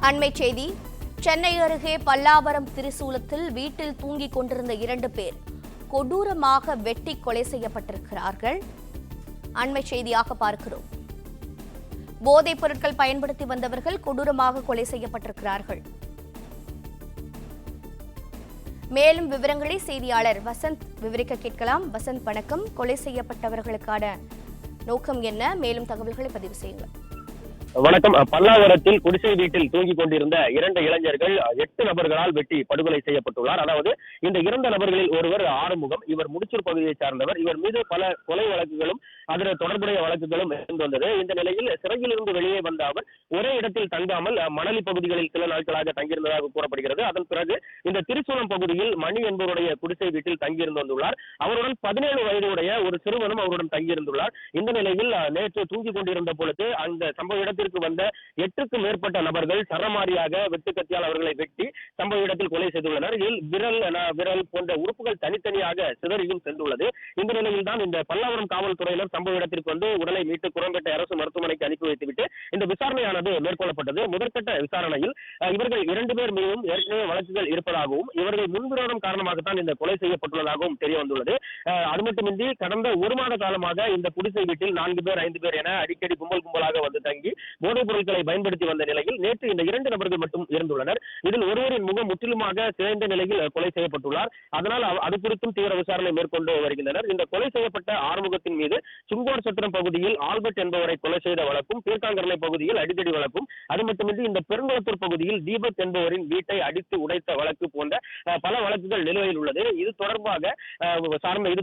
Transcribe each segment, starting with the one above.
அண்மைச் செய்தி. சென்னை அருகே பல்லாவரம் திரிசூலத்தில் வீட்டில் தூங்கிக் கொண்டிருந்த 2 பேர் கொடூரமாக வெட்டி கொலை செய்யப்பட்டிருக்கிறார்கள். அண்மைச் செய்தியாக பார்க்கிறோம். போதைப் பொருட்கள் பயன்படுத்தி வந்தவர்கள் கொடூரமாக கொலை செய்யப்பட்டிருக்கிறார்கள். மேலும் விவரங்களை செய்தியாளர் வசந்த் விவரிக்க கேட்கலாம். வசந்த், வணக்கம். கொலை செய்யப்பட்டவர்களுக்கான நோக்கம் என்ன? மேலும் தகவல்களை பதிவு செய்யுங்கள். வணக்கம். பல்லாவரத்தில் குடிசை வீட்டில் தூங்கிக் கொண்டிருந்த 2 இளைஞர்கள் 8 நபர்களால் வெட்டி படுகொலை செய்யப்பட்டுள்ளார். அதாவது இந்த 2 நபர்களில் ஒருவர் ஆறுமுகம், இவர் முடிச்சூர் பகுதியைச் சார்ந்தவர். இவர் மீது பல கொலை வழக்குகளும் அதற்கு தொடர்புடைய வழக்குகளும் இருந்து வந்தது. இந்த நிலையில் சிறையில் இருந்து வெளியே வந்த அவர் ஒரே இடத்தில் தங்காமல் மணலி பகுதிகளில் சில நாட்களாக தங்கியிருந்ததாக கூறப்படுகிறது. அதன் பிறகு இந்த திரிசூலம் பகுதியில் மணி என்பவருடைய குடிசை வீட்டில் தங்கியிருந்து வந்துள்ளார். அவருடன் 17 வயதுடைய ஒரு சிறுவனும் அவருடன் தங்கியிருந்துள்ளார். இந்த நிலையில் நேற்று தூங்கிக் கொண்டிருந்த பொழுது அந்த சம்பவ இடத்திற்கு வந்த 8க்கும் மேற்பட்ட நபர்கள் சரமாரியாக வெட்டுக்கத்தியால் அவர்களை வெட்டி சம்பவ இடத்தில் கொலை செய்துள்ளனர். இதில் விரல் போன்ற உறுப்புகள் தனித்தனியாக சிதறியும் சென்றுள்ளது. இந்த நிலையில் தான் இந்த பல்லாவரம் காவல்துறையினர் சம்பவ இடத்திற்கு வந்து உடலை மீட்டு குரம்பேட்டை அரசு மருத்துவமனைக்கு அனுப்பி வைத்துவிட்டு இந்த விசாரணையானது மேற்கொள்ளப்பட்டது. முதற்கட்ட விசாரணையில் இவர்கள் 2 பேர் மீதும் ஏற்கனவே வழக்குகள் இருப்பதாகவும் இவர்கள் முன்விரோதம் காரணமாகத்தான் இந்த கொலை செய்யப்பட்டுள்ளதாகவும் தெரிய வந்துள்ளது. அது மட்டுமின்றி கடந்த 1 மாத காலமாக இந்த குடிசை வீட்டில் 4 பேர் 5 பேர் என அடிக்கடி கும்பலாக வந்து தங்கி போதைப் பொருட்களை பயன்படுத்தி வந்த நிலையில் நேற்று இந்த 2 நபர்கள் மட்டும் இருந்துள்ளனர். இதில் ஒருவரின் முகம் முற்றிலுமாக சிதைந்த நிலையில் கொலை செய்யப்பட்டுள்ளார். அதனால் அது குறித்தும் தீவிர விசாரணை மேற்கொண்டு வருகின்றனர். இந்த கொலை செய்யப்பட்ட ஆறுமுகத்தின் மீது சுங்கோர் சத்திரம் பகுதியில் ஆல்பர்ட் என்பவரை கொலை செய்த வழக்கும், பீர்க்காங்கரலை பகுதியில் அடிதடி வழக்கும், அது மட்டுமின்றி இந்த பெருங்குளத்தூர் பகுதியில் தீபக் என்பவரின் வீட்டை அடித்து உடைத்த வழக்கு போன்ற பல வழக்குகள் நிலுவையில் உள்ளது. இது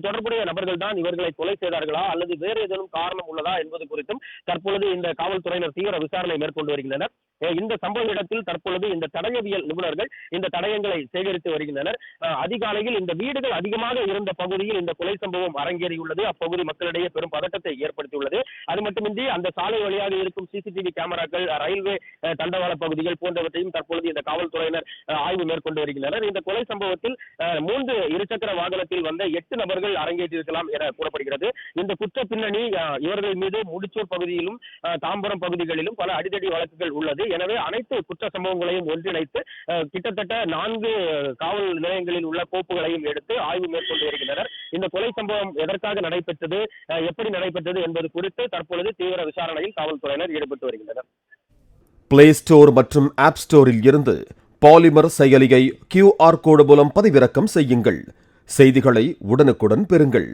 தொடர்புடைய நபர்கள் தான் இவர்களை கொலை செய்தார்களா அல்லது வேறு ஏதேனும் காரணம் உள்ளதா என்பது குறித்தும் தற்பொழுது இந்த காவல்துறையினர் தீவிர விசாரணை மேற்கொண்டு வருகின்றனர். இந்த சம்பவ இடத்தில் தற்பொழுது இந்த தடயவியல் நிபுணர்கள் இந்த தடயங்களை சேகரித்து வருகின்றனர். அதிகாலையில் இந்த வீடுகள் அதிகமாக இருந்த பகுதியில் இந்த கொலை சம்பவம் அரங்கேறியுள்ளது. அப்பகுதி மக்களிடையே பெரும் பதட்டத்தை ஏற்படுத்தியுள்ளது. அது மட்டுமின்றி அந்த சாலை வழியாக இருக்கும் சிசிடிவி கேமராக்கள், ரயில்வே தண்டவாள பகுதிகள் போன்றவற்றையும் தற்பொழுது இந்த காவல்துறையினர் ஆய்வு மேற்கொண்டு வருகின்றனர். இந்த கொலை சம்பவத்தில் 3 இருசக்கர வாகனத்தில் வந்த 8 நபர்கள் அரங்கேற்றிருக்கலாம் என கூறப்படுகிறது. இந்த குற்ற பின்னணி இவர்கள் மீது முடிச்சூர் பகுதியிலும் தாம்பரம் பகுதிகளிலும் பல அடிதடி வழக்குகள் உள்ளது. எனவே அனைத்து குற்ற சம்பவங்களையும் ஒன்றிணைத்து கிட்டத்தட்ட 4 காவல் நிலையங்களில் உள்ள கோப்புகளையும் எடுத்து ஆய்வு மேற்கொண்டு வருகின்றனர். இந்த கொலை சம்பவம் எதற்காக நடைபெற்றது, எப்படி நடைபெற்றது என்பது குறித்து தற்பொழுது தீவிர விசாரணையில் காவல்துறையினர் ஈடுபட்டு வருகின்றனர். பிளே ஸ்டோர் மற்றும் ஆப் ஸ்டோரில் இருந்து பாலிமர் செயலியை QR கோடு மூலம் பதிவிறக்கம் செய்யுங்கள். செய்திகளை உடனுக்குடன் பெறுங்கள்.